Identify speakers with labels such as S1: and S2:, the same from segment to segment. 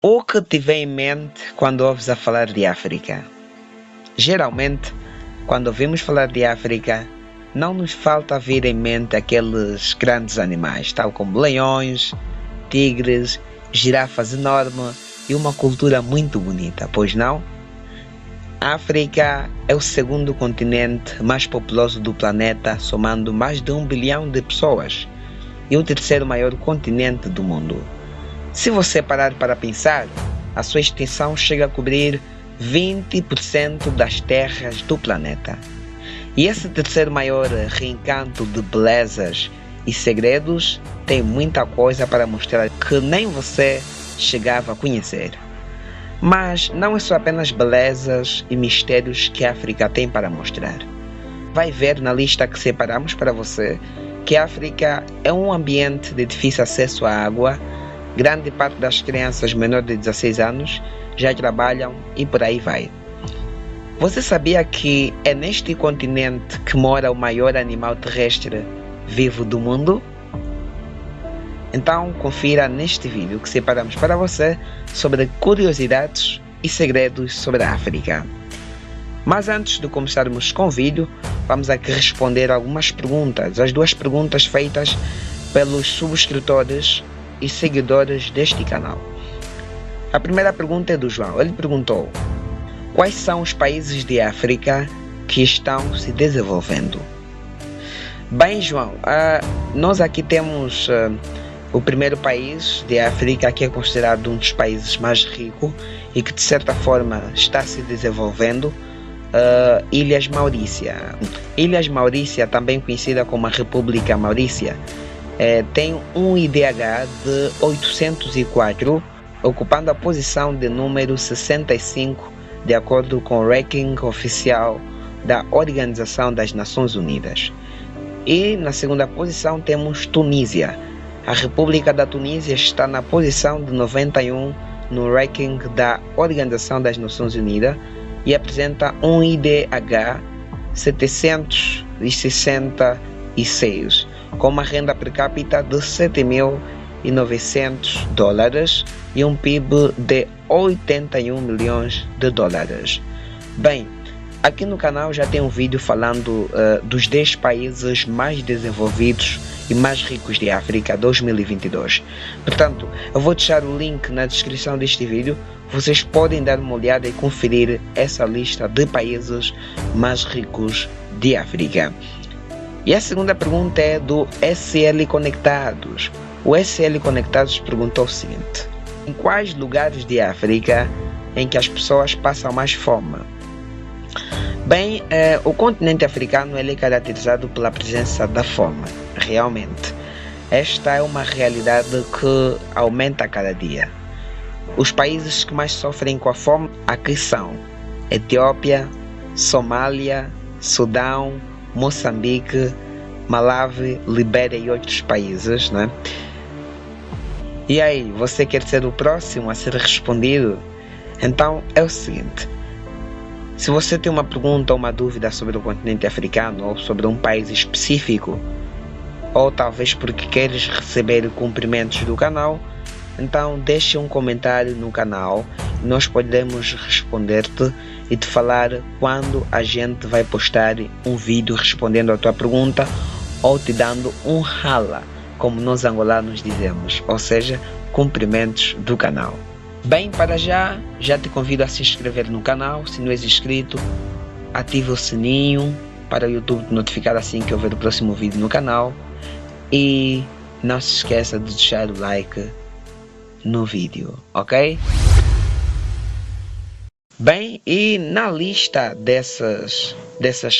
S1: O que te vem em mente quando ouves a falar de África? Geralmente, quando ouvimos falar de África, não nos falta vir em mente aqueles grandes animais, tal como leões, tigres, girafas enormes e uma cultura muito bonita, pois não? A África é o segundo continente mais populoso do planeta, somando mais de 1 bilhão de pessoas, e o terceiro maior continente do mundo. Se você parar para pensar, a sua extensão chega a cobrir 20% das terras do planeta. E esse terceiro maior reencanto de belezas e segredos tem muita coisa para mostrar que nem você chegava a conhecer. Mas não é só apenas belezas e mistérios que a África tem para mostrar. Vai ver na lista que separamos para você que a África é um ambiente de difícil acesso à água. Grande parte das crianças menores de 16 anos já trabalham e por aí vai. Você sabia que é neste continente que mora o maior animal terrestre vivo do mundo? Então confira neste vídeo que separamos para você sobre curiosidades e segredos sobre a África. Mas antes de começarmos com o vídeo, vamos aqui responder algumas perguntas, as duas perguntas feitas pelos subscritores e seguidores deste canal. A primeira pergunta é do João. Ele perguntou: quais são os países de África que estão se desenvolvendo? Bem, João, nós aqui temos o primeiro país de África, que é considerado um dos países mais ricos e que de certa forma está se desenvolvendo, Ilhas Maurícia. Ilhas Maurícia, também conhecida como a República Maurícia, tem um IDH de 804, ocupando a posição de número 65, de acordo com o ranking oficial da Organização das Nações Unidas. E na segunda posição temos Tunísia. A República da Tunísia está na posição de 91 no ranking da Organização das Nações Unidas e apresenta um IDH 766, com uma renda per capita de $7.900 e um PIB de 81 milhões de dólares. Bem, aqui no canal já tem um vídeo falando dos 10 países mais desenvolvidos e mais ricos de África 2022. Portanto, eu vou deixar o link na descrição deste vídeo. Vocês podem dar uma olhada e conferir essa lista de países mais ricos de África. E a segunda pergunta é do SL Conectados. O SL Conectados perguntou o seguinte: em quais lugares de África em que as pessoas passam mais fome? Bem, o continente africano ele é caracterizado pela presença da fome, realmente. Esta é uma realidade que aumenta a cada dia. Os países que mais sofrem com a fome aqui são Etiópia, Somália, Sudão, Moçambique, Malawi, Libéria e outros países, né? E aí, você quer ser o próximo a ser respondido? Então é o seguinte: se você tem uma pergunta ou uma dúvida sobre o continente africano ou sobre um país específico, ou talvez porque queres receber cumprimentos do canal, então deixe um comentário no canal e nós podemos responder-te e te falar quando a gente vai postar um vídeo respondendo a tua pergunta ou te dando um rala, como nós angolanos dizemos, ou seja, cumprimentos do canal. Bem, para já te convido a se inscrever no canal. Se não és inscrito, ative o sininho para o YouTube te notificar assim que houver o próximo vídeo no canal. E não se esqueça de deixar o like no vídeo, ok? Bem, e na lista dessas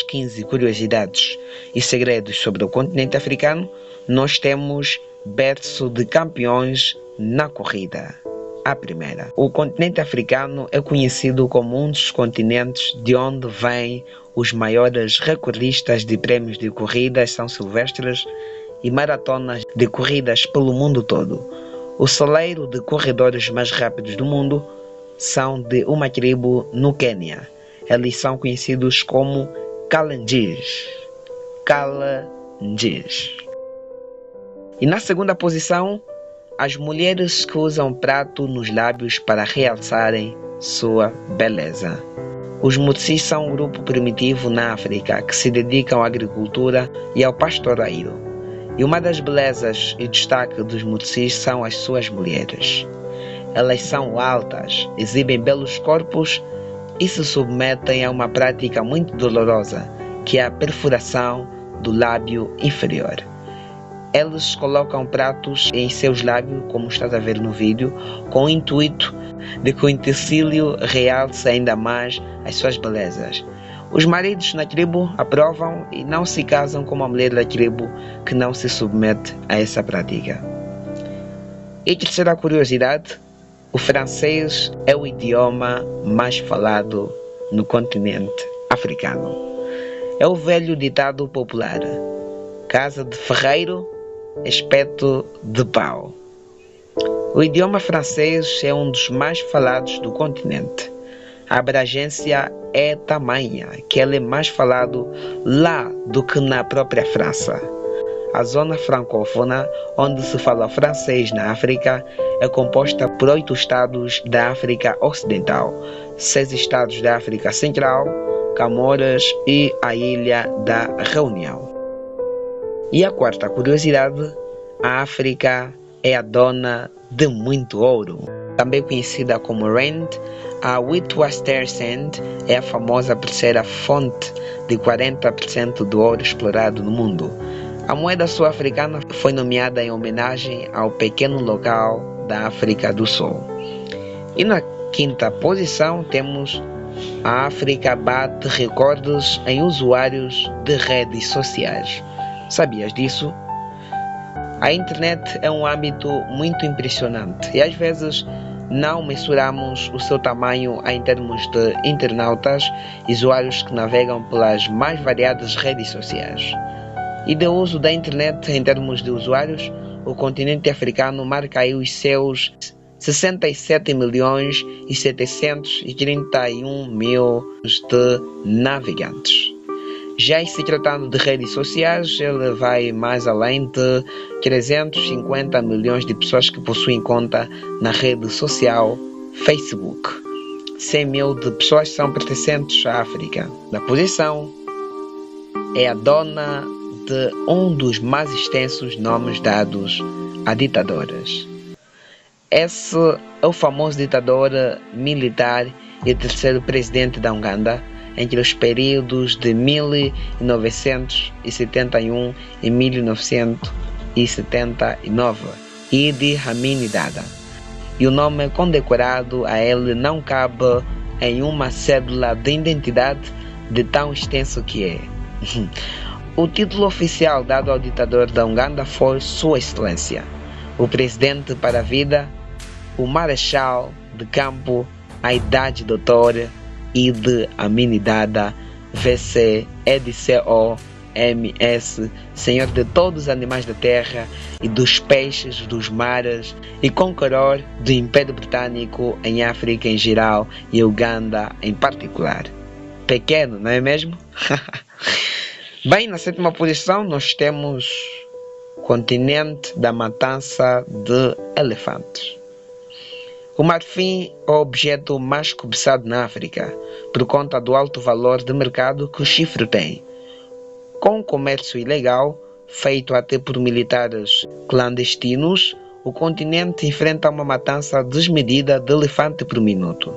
S1: 15 curiosidades e segredos sobre o continente africano, nós temos berço de campeões na corrida. A primeira: o continente africano é conhecido como um dos continentes de onde vêm os maiores recordistas de prémios de corridas são silvestres e maratonas de corridas pelo mundo todo. O celeiro de corredores mais rápidos do mundo são de uma tribo no Quênia. Eles são conhecidos como Kalenjins. E na segunda posição, as mulheres que usam prato nos lábios para realçarem sua beleza. Os Mutsi são um grupo primitivo na África que se dedicam à agricultura e ao pastoreio. E uma das belezas e destaque dos Mutsis são as suas mulheres. Elas são altas, exibem belos corpos e se submetem a uma prática muito dolorosa, que é a perfuração do lábio inferior. Eles colocam pratos em seus lábios, como estás a ver no vídeo, com o intuito de que o utensílio realce ainda mais as suas belezas. Os maridos na tribo aprovam e não se casam com uma mulher da tribo que não se submete a essa prática. E terceira curiosidade, o francês é o idioma mais falado no continente africano. É o velho ditado popular: casa de ferreiro, espeto de pau. O idioma francês é um dos mais falados do continente. A abrangência é tamanha que ele é mais falado lá do que na própria França. A zona francófona, onde se fala francês na África, é composta por 8 estados da África Ocidental, 6 estados da África Central, Camoras e a Ilha da Reunião. E a quarta curiosidade, a África é a dona de muito ouro. Também conhecida como Rand, a Witwatersrand é a famosa terceira fonte de 40% do ouro explorado no mundo. A moeda sul-africana foi nomeada em homenagem ao pequeno local da África do Sul. E na quinta posição temos a África bate recordes em usuários de redes sociais. Sabias disso? A internet é um âmbito muito impressionante e às vezes não mensuramos o seu tamanho em termos de internautas e usuários que navegam pelas mais variadas redes sociais. E de uso da internet em termos de usuários, o continente africano marca aí os seus 67 milhões e 731 mil de navegantes. Já se tratando de redes sociais, ele vai mais além de 350 milhões de pessoas que possuem conta na rede social Facebook. 100 mil de pessoas são pertencentes à África. Na posição, é a dona de um dos mais extensos nomes dados a ditadores. Esse é o famoso ditador militar e terceiro presidente da Uganda, entre os períodos de 1971 e 1979, Idi Amin Dada. E o nome condecorado a ele não cabe em uma cédula de identidade de tão extenso que é. O título oficial dado ao ditador da Uganda foi Sua Excelência, o Presidente para a Vida, o Marechal de Campo, a Idade Doutor Idi Amin Dada, VC, EDCO, MS, Senhor de todos os animais da terra e dos peixes dos mares e conqueror do Império Britânico em África em geral e Uganda em particular. Pequeno, não é mesmo? Bem, na sétima posição nós temos o continente da matança de elefantes. O marfim é o objeto mais cobiçado na África, por conta do alto valor de mercado que o chifre tem. Com o comércio ilegal, feito até por militares clandestinos, o continente enfrenta uma matança desmedida de elefante por minuto.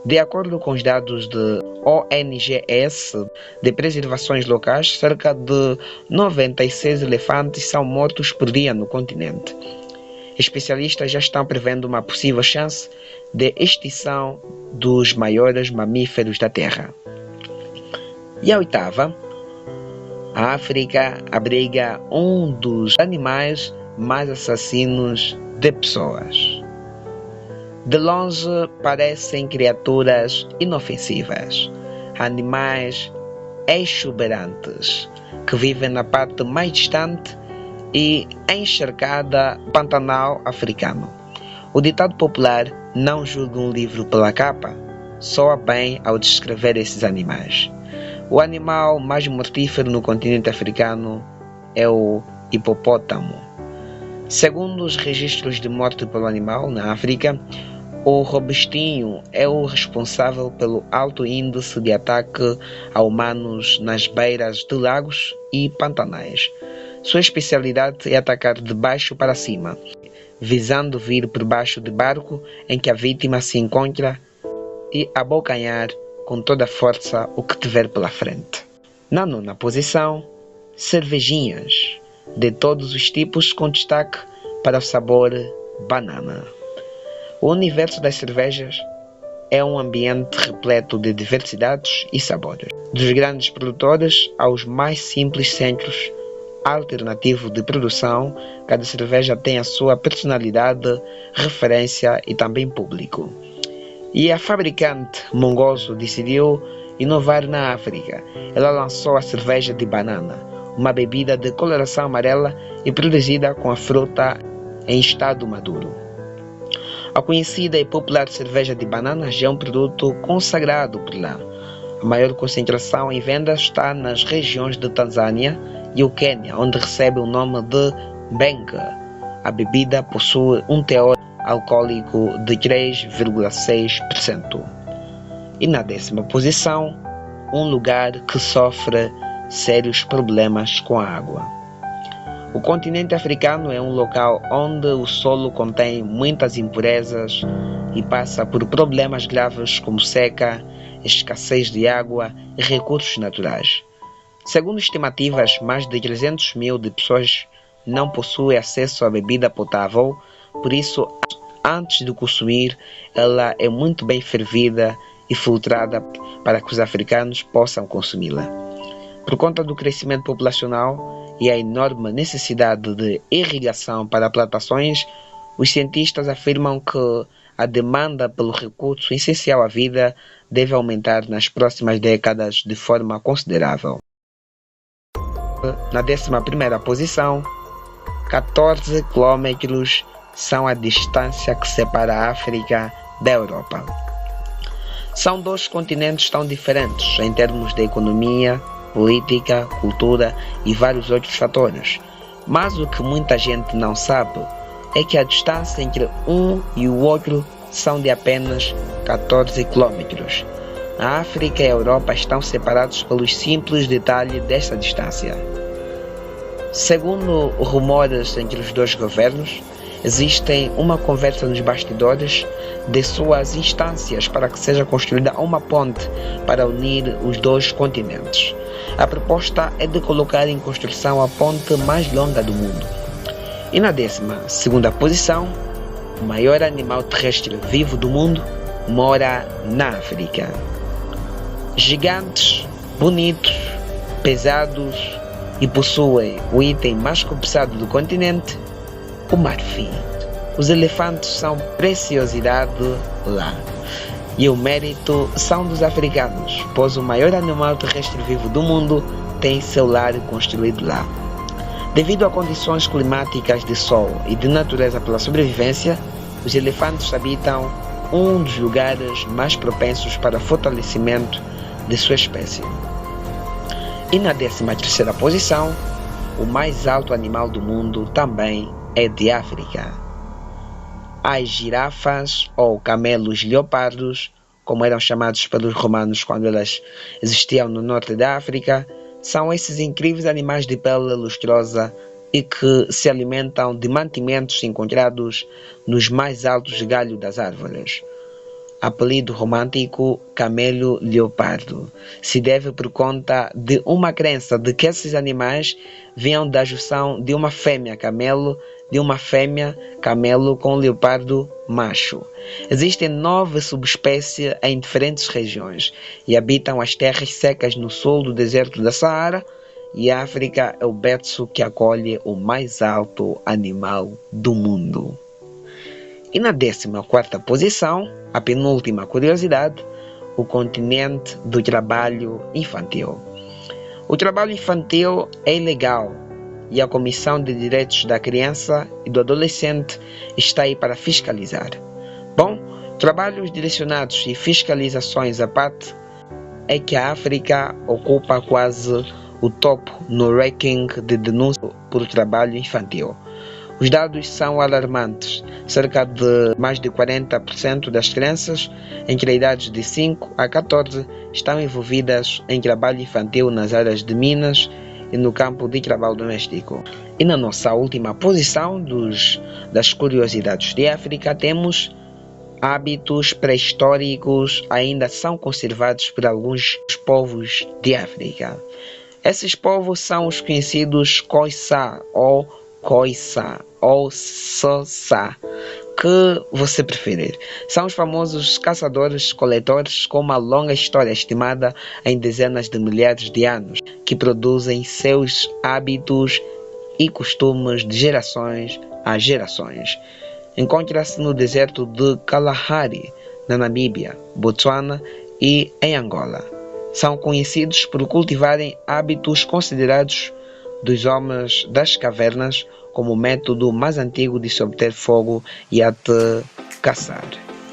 S1: De acordo com os dados de ONGS de preservações locais, cerca de 96 elefantes são mortos por dia no continente. Especialistas já estão prevendo uma possível chance de extinção dos maiores mamíferos da Terra. E a oitava, a África abriga um dos animais mais assassinos de pessoas. De longe parecem criaturas inofensivas, animais exuberantes que vivem na parte mais distante e encharcada Pantanal africano. O ditado popular não julga um livro pela capa soa bem ao descrever esses animais. O animal mais mortífero no continente africano é o hipopótamo. Segundo os registros de morte pelo animal na África, o robustinho é o responsável pelo alto índice de ataque a humanos nas beiras de lagos e pantanais. Sua especialidade é atacar de baixo para cima, visando vir por baixo do barco em que a vítima se encontra e abocanhar com toda a força o que tiver pela frente. Na nona posição, cervejinhas de todos os tipos com destaque para o sabor banana. O universo das cervejas é um ambiente repleto de diversidades e sabores. Dos grandes produtores aos mais simples centros alternativos de produção, cada cerveja tem a sua personalidade, referência e também público. E a fabricante Mongoso decidiu inovar na África. Ela lançou a cerveja de banana, uma bebida de coloração amarela e produzida com a fruta em estado maduro. A conhecida e popular cerveja de banana já é um produto consagrado por lá. A maior concentração em vendas está nas regiões de Tanzânia e o Quênia, onde recebe o nome de Benga. A bebida possui um teor alcoólico de 3,6%. E na 10ª posição, um lugar que sofre sérios problemas com a água. O continente africano é um local onde o solo contém muitas impurezas e passa por problemas graves como seca, escassez de água e recursos naturais. Segundo estimativas, mais de 300 mil de pessoas não possuem acesso à bebida potável, por isso, antes de consumir, ela é muito bem fervida e filtrada para que os africanos possam consumi-la. Por conta do crescimento populacional e a enorme necessidade de irrigação para plantações, os cientistas afirmam que a demanda pelo recurso essencial à vida deve aumentar nas próximas décadas de forma considerável. Na 11ª posição, 14 quilômetros são a distância que separa a África da Europa. São dois continentes tão diferentes em termos de economia, política, cultura e vários outros fatores. Mas o que muita gente não sabe é que a distância entre um e o outro são de apenas 14 quilômetros. A África e a Europa estão separados pelos simples detalhes desta distância. Segundo rumores entre os dois governos, existe uma conversa nos bastidores de suas instâncias para que seja construída uma ponte para unir os dois continentes. A proposta é de colocar em construção a ponte mais longa do mundo. E na 12ª posição, o maior animal terrestre vivo do mundo mora na África. Gigantes, bonitos, pesados e possuem o item mais cobiçado do continente, o marfim. Os elefantes são preciosidade lá. E o mérito são dos africanos, pois o maior animal terrestre vivo do mundo tem seu lar construído lá. Devido a condições climáticas de sol e de natureza pela sobrevivência, os elefantes habitam um dos lugares mais propensos para o fortalecimento de sua espécie. E na 13ª posição, o mais alto animal do mundo também é de África. As girafas ou camelos leopardos, como eram chamados pelos romanos quando elas existiam no norte da África, são esses incríveis animais de pele lustrosa e que se alimentam de mantimentos encontrados nos mais altos galhos das árvores. Apelido romântico camelo leopardo se deve por conta de uma crença de que esses animais vinham da junção de uma fêmea camelo com leopardo macho. Existem 9 subespécies em diferentes regiões e habitam as terras secas no sul do deserto da Saara, e a África é o berço que acolhe o mais alto animal do mundo. E na 14ª posição, a penúltima curiosidade, o continente do trabalho infantil. O trabalho infantil é ilegal e a Comissão de Direitos da Criança e do Adolescente está aí para fiscalizar. Bom, trabalhos direcionados e fiscalizações à parte, é que a África ocupa quase o topo no ranking de denúncia por trabalho infantil. Os dados são alarmantes. Cerca de mais de 40% das crianças entre idades de 5 a 14 estão envolvidas em trabalho infantil nas áreas de minas e no campo de trabalho doméstico. E na nossa última posição das curiosidades de África temos hábitos pré-históricos ainda são conservados por alguns povos de África. Esses povos são os conhecidos Khoisan ou Khoisan ou Xhosa, que você preferir. São os famosos caçadores-coletores com uma longa história estimada em dezenas de milhares de anos, que produzem seus hábitos e costumes de gerações a gerações. Encontra-se no deserto de Kalahari, na Namíbia, Botsuana e em Angola. São conhecidos por cultivarem hábitos considerados dos homens das cavernas como o método mais antigo de se obter fogo e até caçar.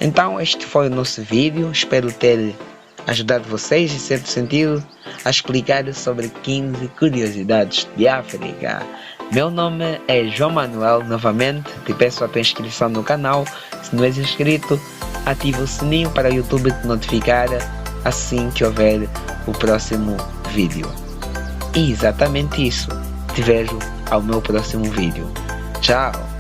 S1: Então este foi o nosso vídeo, espero ter ajudado vocês em certo sentido a explicar sobre 15 curiosidades de África. Meu nome é João Manuel, novamente te peço a tua inscrição no canal, se não és inscrito, ativa o sininho para o YouTube te notificar assim que houver o próximo vídeo. E exatamente isso, te vejo ao meu próximo vídeo. Tchau!